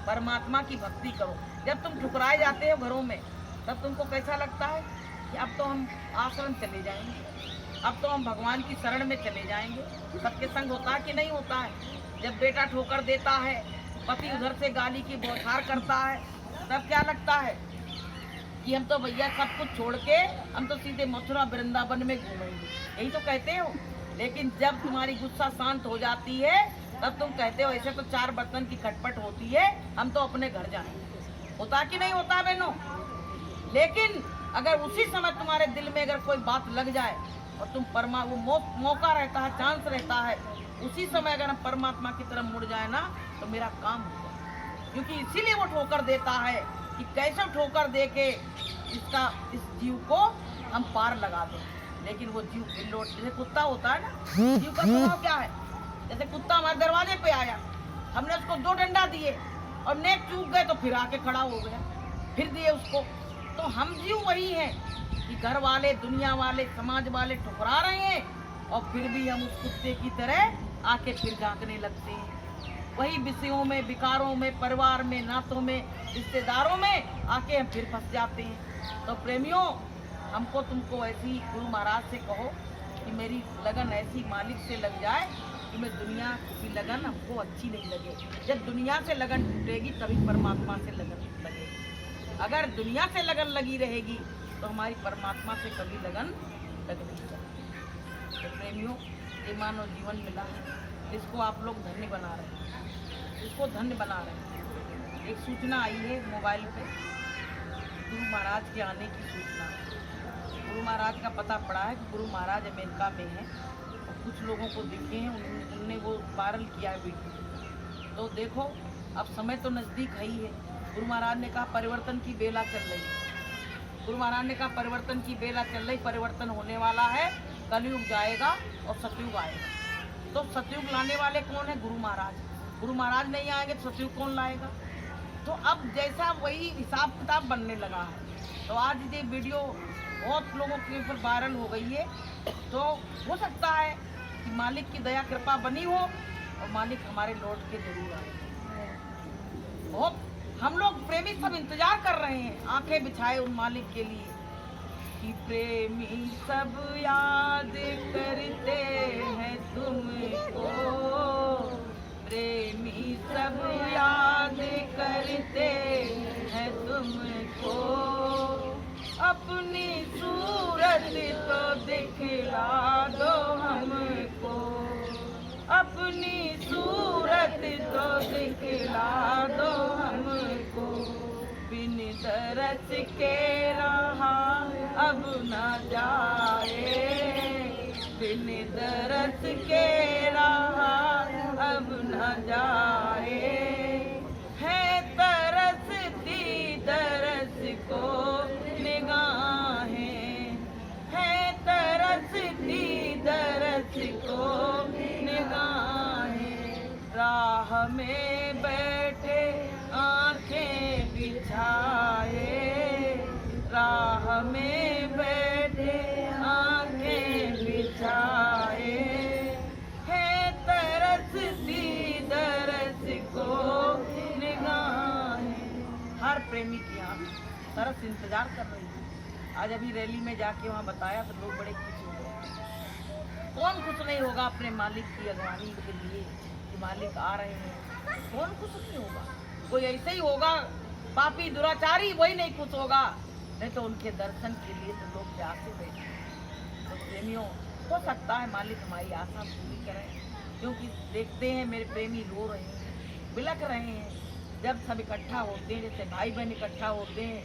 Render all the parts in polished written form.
परमात्मा की भक्ति करो। जब तुम ठुकराए जाते हो घरों में, तब तुमको कैसा लगता है कि अब तो हम आश्रम चले जाएंगे, अब तो हम भगवान की शरण में चले जाएंगे। सबके संग होता है कि नहीं होता है? जब बेटा ठोकर देता है, पति उधर से गाली की बौछार करता है, तब क्या लगता है कि हम तो भैया सब कुछ छोड़ के हम तो सीधे मथुरा वृंदावन में घूमेंगे, यही तो कहते हो। लेकिन जब तुम्हारी गुस्सा शांत हो जाती है, तब तुम कहते हो ऐसे तो 4 बर्तन की खटपट होती है, हम तो अपने घर जाएंगे। होता कि नहीं होता बहनों? लेकिन अगर उसी समय तुम्हारे दिल में अगर कोई बात लग जाए और तुम वो मौका रहता है, चांस रहता है, उसी समय अगर हम परमात्मा की तरफ मुड़ जाए ना, तो मेरा काम हो जाए। क्योंकि इसीलिए वो ठोकर देता है कि कैसे ठोकर दे के इस जीव को हम पार लगा दें। लेकिन वो जीव फिर लौट, जैसे कुत्ता होता है ना, जीव का स्वभाव क्या है? जैसे कुत्ता हमारे दरवाजे पे आया, हमने उसको 2 डंडा दिए और नेक चूक गए तो फिर आके खड़ा हो गया, फिर दिए उसको। तो हम जीव वही हैं कि घर वाले, दुनिया वाले, समाज वाले ठुकरा रहे हैं और फिर भी हम उस कुत्ते की तरह आके फिर झांकने लगते हैं। वही विषयों में, विकारों में, परिवार में, नातों में, रिश्तेदारों में आके हम फिर फंस जाते हैं। तो प्रेमियों, हमको तुमको ऐसी गुरु महाराज से कहो कि मेरी लगन ऐसी मालिक से लग जाए कि मैं दुनिया की लगन हमको अच्छी नहीं लगे। जब दुनिया से लगन टूटेगी तभी परमात्मा से लगन लगेगी। अगर दुनिया से लगन लगी रहेगी तो हमारी परमात्मा से कभी लगन लग नहीं सकती। तो प्रेमियों, ये मानव जीवन मिला है, इसको आप लोग धन्य बना रहे हैं, इसको धन्य बना रहे हैं। एक सूचना आई है मोबाइल पे, गुरु महाराज के आने की सूचना। गुरु महाराज का पता पड़ा है कि गुरु महाराज अमेरिका में हैं और कुछ लोगों को दिखे हैं, उनने वो वायरल किया है वीडियो। तो देखो, अब समय तो नज़दीक है ही है। गुरु महाराज ने कहा परिवर्तन की बेला चल रही है। गुरु महाराज ने कहा परिवर्तन की बेला चल रही, परिवर्तन होने वाला है, कलयुग जाएगा और सतयुग आएगा। तो सतयुग लाने वाले कौन है? गुरु महाराज। गुरु महाराज नहीं आएंगे तो सतयुग कौन लाएगा? तो अब जैसा वही हिसाब किताब बनने लगा है। तो आज ये वीडियो बहुत लोगों के ऊपर वायरल हो गई है। तो हो सकता है कि मालिक की दया कृपा बनी हो और मालिक हमारे लौट के जरूर आए। बहुत हम लोग प्रेमी सब इंतजार कर रहे हैं, आंखें बिछाए उन मालिक के लिए कि प्रेमी सब याद करते हैं तुमको, प्रेमी सब याद करते हैं तुमको, अपनी सूरत तो दिखला दो हमको, अपनी सूरत तो दिखला दो हमको, बिन दरस के रहा अब न जाए, बिन दरस के रहा अब न जाए, है तरसती दरस को निगाहें, है तरसती दरस को निगाहें, राह में बैठे आंखें बिछाए, राह में बैठे आंखें बिछाए, है तरसती दरस को निगाहें। हर प्रेमी की आंख तरस इंतजार कर रही है। आज अभी रैली में जाके वहाँ बताया तो लोग बड़े खुश हो गए। कौन खुश नहीं होगा अपने मालिक की अगवानी के लिए कि मालिक आ रहे हैं? कौन खुश नहीं होगा? कोई ऐसे ही होगा पापी दुराचारी, वही नहीं खुश होगा, नहीं तो उनके दर्शन के लिए तो लोग प्यासे बैठे। तो प्रेमियों, हो सकता है मालिक हमारी आशा पूरी करें, क्योंकि देखते हैं मेरे प्रेमी रो रहे हैं, बिलख रहे हैं। जब सब इकट्ठा होते हैं, जैसे भाई बहन इकट्ठा होते हैं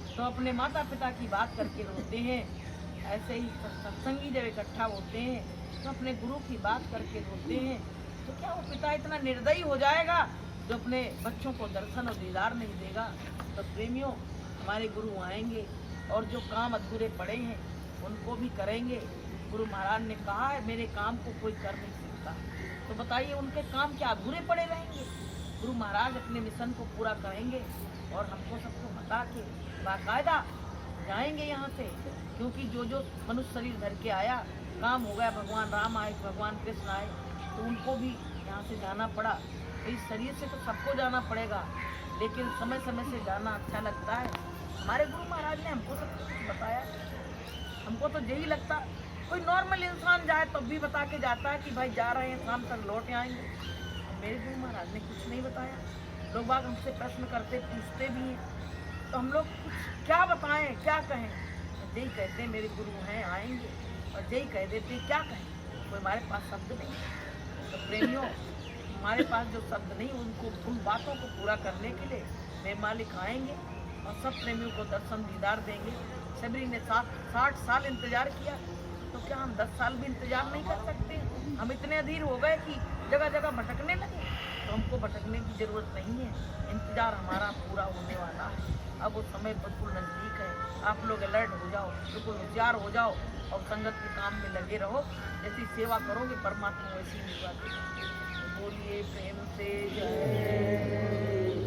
तो अपने माता पिता की बात करके रोते हैं, ऐसे ही सत्संगी जब इकट्ठा होते हैं तो अपने गुरु की बात करके रोते हैं। तो क्या वो पिता इतना निर्दयी हो जाएगा जो अपने बच्चों को दर्शन और दीदार नहीं देगा? तो प्रेमियों, हमारे गुरु आएंगे और जो काम अधूरे पड़े हैं उनको भी करेंगे। गुरु महाराज ने कहा है मेरे काम को कोई कर नहीं सकता, तो बताइए उनके काम क्या अधूरे पड़े रहेंगे? गुरु महाराज अपने मिशन को पूरा करेंगे और हमको सबको बता के बाकायदा जाएंगे यहाँ से, क्योंकि जो मनुष्य शरीर धर के आया, काम हो गया, भगवान राम आए, भगवान कृष्ण आए, तो उनको भी यहाँ से जाना पड़ा। तो इस शरीर से तो सबको जाना पड़ेगा, लेकिन समय समय से जाना अच्छा लगता है। हमारे गुरु महाराज ने हमको सब कुछ बताया। हमको तो यही लगता, कोई नॉर्मल इंसान जाए तो भी बता के जाता है कि भाई जा रहे हैं, शाम तक लौट आएंगे। मेरे गुरु महाराज ने कुछ नहीं बताया। लोग बाग हमसे प्रश्न करते, पूछते भी हैं, तो हम लोग कुछ क्या बताएं, क्या कहें। यही कहते हैं मेरे गुरु हैं, आएंगे, और यही कह देते क्या कहें। कोई हमारे पास शब्द नहीं। तो प्रेमियों, हमारे पास जो शब्द नहीं, उनको उन बातों को पूरा करने के लिए मेरे मालिक आएंगे और सब प्रेमियों को दर्शन दीदार देंगे। सबरी ने 60 साल इंतजार किया, तो क्या हम 10 साल भी इंतजार नहीं कर सकते? हम इतने अधीर हो गए कि जगह जगह भटकने लगे। तो हमको भटकने की जरूरत नहीं है, इंतजार हमारा पूरा होने वाला है। अब वो समय बिल्कुल नज़दीक है। आप लोग अलर्ट हो जाओ, बिल्कुल होशियार हो जाओ और संगत के काम में लगे रहो। जैसी सेवा करोगे परमात्मा वैसी निभा देगा। बोलिए प्रेम से जय।